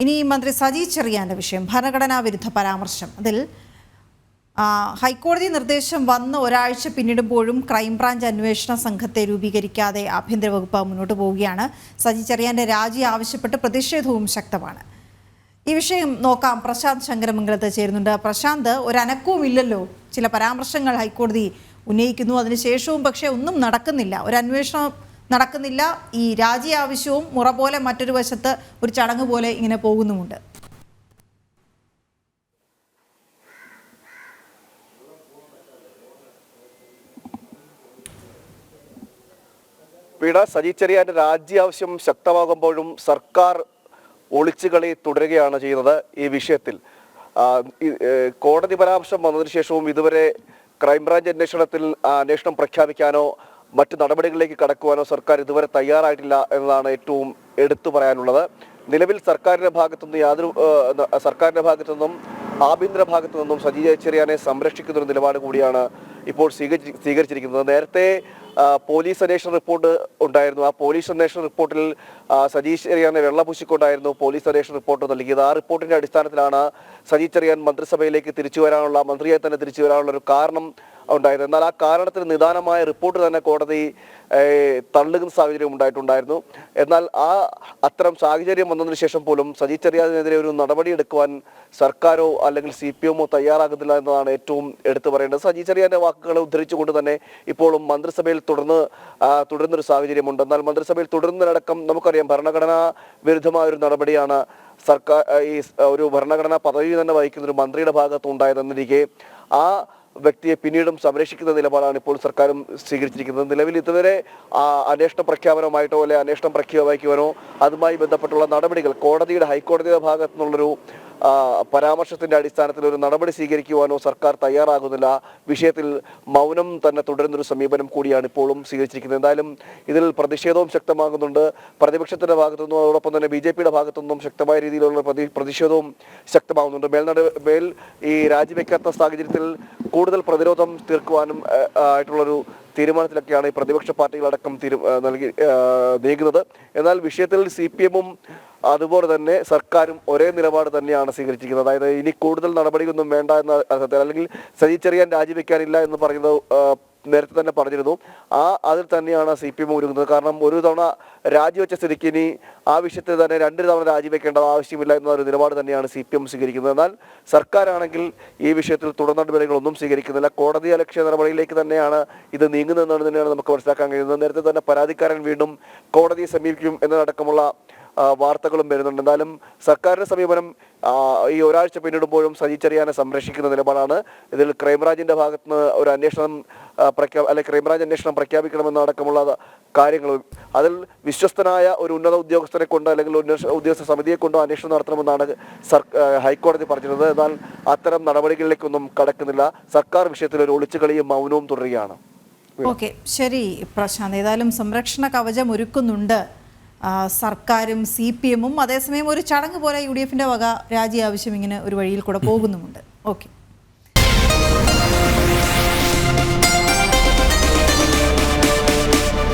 ഇനി മന്ത്രി സജി ചെറിയാന്റെ വിഷയം, ഭരണഘടനാ വിരുദ്ധ പരാമർശം. അതിൽ ഹൈക്കോടതി നിർദ്ദേശം വന്ന് ഒരാഴ്ച പിന്നിടുമ്പോഴും ക്രൈംബ്രാഞ്ച് അന്വേഷണ സംഘത്തെ രൂപീകരിക്കാതെ ആഭ്യന്തര വകുപ്പ് മുന്നോട്ട് പോവുകയാണ്. സജി ചെറിയാന്റെ രാജി ആവശ്യപ്പെട്ട് പ്രതിഷേധവും ശക്തമാണ്. ഈ വിഷയം നോക്കാം. പ്രശാന്ത് ശങ്കരമംഗലത്ത് ചേരുന്നുണ്ട്. പ്രശാന്ത്, ഒരനക്കവും ഇല്ലല്ലോ, ചില പരാമർശങ്ങൾ ഹൈക്കോടതി ഉന്നയിക്കുന്നു, അതിനുശേഷവും പക്ഷേ ഒന്നും നടക്കുന്നില്ല, ഒരു അന്വേഷണം നടക്കുന്നില്ല. ഈ രാജി ആവശ്യവും മുറ പോലെ മറ്റൊരു വശത്ത് ഒരു ചടങ്ങ് പോലെ ഇങ്ങനെ പോകുന്നുമുണ്ട്. സജി ചെറിയാന്റെ രാജി ആവശ്യം ശക്തമാകുമ്പോഴും സർക്കാർ ഒളിച്ചുകളി തുടരുകയാണ് ചെയ്യുന്നത്. ഈ വിഷയത്തിൽ കോടതി പരാമർശം വന്നതിന് ശേഷവും ഇതുവരെ ക്രൈംബ്രാഞ്ച് അന്വേഷണം പ്രഖ്യാപിക്കാനോ മറ്റു നടപടികളിലേക്ക് കടക്കുവാനോ സർക്കാർ ഇതുവരെ തയ്യാറായിട്ടില്ല എന്നതാണ് ഏറ്റവും എടുത്തു പറയാനുള്ളത്. നിലവിൽ സർക്കാരിന്റെ ഭാഗത്തുനിന്നും ആഭ്യന്തര ഭാഗത്തു നിന്നും സജി ചെറിയാനെ സംരക്ഷിക്കുന്ന ഒരു നിലപാട് കൂടിയാണ് ഇപ്പോൾ സ്വീകരിച്ചിരിക്കുന്നത്. നേരത്തെ പോലീസ് അന്വേഷണ റിപ്പോർട്ട് ഉണ്ടായിരുന്നു. ആ പോലീസ് അന്വേഷണ റിപ്പോർട്ടിൽ സജി ചെറിയാനെ വെള്ളപൂശിക്കൊണ്ടായിരുന്നു പോലീസ് അന്വേഷണ റിപ്പോർട്ട് നൽകിയത്. ആ റിപ്പോർട്ടിന്റെ അടിസ്ഥാനത്തിലാണ് സജി ചെറിയാൻ മന്ത്രിയായി തന്നെ തിരിച്ചു വരാനുള്ള ഒരു കാരണം ഉണ്ടായത്. എന്നാൽ ആ കാരണത്തിന് നിദാനമായ റിപ്പോർട്ട് തന്നെ കോടതി തള്ളുന്ന സാഹചര്യം ഉണ്ടായിട്ടുണ്ടായിരുന്നു. എന്നാൽ അത്തരം സാഹചര്യം വന്നതിന് ശേഷം പോലും സജി ചെറിയാനെതിരെ ഒരു നടപടിയെടുക്കുവാൻ സർക്കാരോ അല്ലെങ്കിൽ CPMO തയ്യാറാകുന്നില്ല എന്നതാണ് ഏറ്റവും എടുത്തു പറയേണ്ടത്. സജി ചെറിയാന്റെ വാക്കുകളെ ഉദ്ധരിച്ചുകൊണ്ട് തന്നെ ഇപ്പോഴും മന്ത്രിസഭയിൽ തുടരുന്നൊരു സാഹചര്യമുണ്ട്. എന്നാൽ മന്ത്രിസഭയിൽ തുടരുന്നതിനടക്കം നമുക്കറിയാം, ഭരണഘടനാ വിരുദ്ധമായ ഒരു നടപടിയാണ് സർക്കാർ ഈ ഒരു ഭരണഘടനാ പദവി തന്നെ വഹിക്കുന്ന ഒരു മന്ത്രിയുടെ ഭാഗത്ത് ഉണ്ടായതെന്നിരിക്കെ ആ വ്യക്തിയെ പിന്നീടും സംരക്ഷിക്കുന്ന നിലപാടാണ് ഇപ്പോൾ സർക്കാരും സ്വീകരിച്ചിരിക്കുന്നത്. നിലവിൽ ഇതുവരെ അന്വേഷണ പ്രഖ്യാപനമായിട്ടോ അല്ലെ അന്വേഷണം പ്രഖ്യാപിക്കുവാനോ അതുമായി ബന്ധപ്പെട്ടുള്ള നടപടികൾ ഹൈക്കോടതിയുടെ ഭാഗത്തു നിന്നുള്ളൊരു പരാമർശത്തിന്റെ അടിസ്ഥാനത്തിൽ ഒരു നടപടി സ്വീകരിക്കുവാനോ സർക്കാർ തയ്യാറാകുന്നില്ല. വിഷയത്തിൽ മൗനം തന്നെ തുടരുന്നൊരു സമീപനം കൂടിയാണ് ഇപ്പോഴും സ്വീകരിച്ചിരിക്കുന്നത്. എന്തായാലും ഇതിൽ പ്രതിഷേധവും ശക്തമാകുന്നുണ്ട്. പ്രതിപക്ഷത്തിന്റെ ഭാഗത്തുനിന്നും അതോടൊപ്പം തന്നെ BJPയുടെ ഭാഗത്തുനിന്നും ശക്തമായ രീതിയിലുള്ള പ്രതിഷേധവും ശക്തമാകുന്നുണ്ട്. ഈ രാജിവെക്കാത്ത സാഹചര്യത്തിൽ കൂടുതൽ പ്രതിരോധം തീർക്കുവാനും ആയിട്ടുള്ളൊരു തീരുമാനത്തിലൊക്കെയാണ് ഈ പ്രതിപക്ഷ പാർട്ടികളടക്കം നീങ്ങുന്നത്. എന്നാൽ വിഷയത്തിൽ CPMഉം അതുപോലെ തന്നെ സർക്കാരും ഒരേ നിലപാട് തന്നെയാണ് സ്വീകരിച്ചിരിക്കുന്നത്. അതായത് ഇനി കൂടുതൽ നടപടിയൊന്നും വേണ്ട എന്ന അർത്ഥത്തിൽ, അല്ലെങ്കിൽ സജി ചെറിയാൻ രാജിവെക്കാനില്ല എന്ന് പറയുന്നത് നേരത്തെ തന്നെ പറഞ്ഞിരുന്നു. അതിൽ തന്നെയാണ് CPM ഒരുങ്ങുന്നത്. കാരണം ഒരു തവണ രാജിവെച്ച സ്ഥിതിക്ക് ഇനി ആ വിഷയത്തിൽ തന്നെ 2 തവണ രാജിവെക്കേണ്ടത് ആവശ്യമില്ല എന്നൊരു നിലപാട് തന്നെയാണ് CPM സ്വീകരിക്കുന്നത്. എന്നാൽ സർക്കാരാണെങ്കിൽ ഈ വിഷയത്തിൽ തുടർ നടപടികളൊന്നും സ്വീകരിക്കുന്നില്ല. കോടതി അലക്ഷ്യ നടപടിയിലേക്ക് തന്നെയാണ് ഇത് നീങ്ങുന്നതെന്നാണ് തന്നെയാണ് നമുക്ക് മനസ്സിലാക്കാൻ കഴിയുന്നത്. നേരത്തെ തന്നെ പരാതിക്കാരൻ വീണ്ടും കോടതിയെ സമീപിക്കും എന്നതടക്കമുള്ള വാർത്തകളും വരുന്നുണ്ട്. എന്തായാലും സർക്കാരിന്റെ സമീപനം ഈ ഒരാഴ്ച പിന്നിടുമ്പോഴും സജി ചെറിയാനെ സംരക്ഷിക്കുന്ന നിലപാടാണ്. ഇതിൽ ക്രൈംബ്രാഞ്ചിന്റെ ഭാഗത്തുനിന്ന് ഒരു ക്രൈംബ്രാഞ്ച് അന്വേഷണം പ്രഖ്യാപിക്കണമെന്നടക്കമുള്ള കാര്യങ്ങളും അതിൽ വിശ്വസ്തനായ ഒരു ഉന്നത ഉദ്യോഗസ്ഥനെ കൊണ്ട് അല്ലെങ്കിൽ ഉദ്യോഗസ്ഥ സമിതിയെ കൊണ്ടോ അന്വേഷണം നടത്തണമെന്നാണ് ഹൈക്കോടതി പറഞ്ഞിരുന്നത്. എന്നാൽ അത്തരം നടപടികളിലേക്കൊന്നും കടക്കുന്നില്ല. സർക്കാർ വിഷയത്തിൽ ഒരു ഒളിച്ചുകളിയും മൗനവും തുടരുകയാണ്. ഓക്കെ, ശരി പ്രശാന്ത്. ഏതായാലും സംരക്ഷണ കവചം ഒരുക്കുന്നുണ്ട് സർക്കാരും CPMഉം. അതേസമയം ഒരു ചടങ്ങ് പോലെ UDFന്റെ വക രാജി ആവശ്യം ഇങ്ങനെ ഒരു വഴിയിൽ കൂടെ പോകുന്നുമുണ്ട്. ഓക്കെ.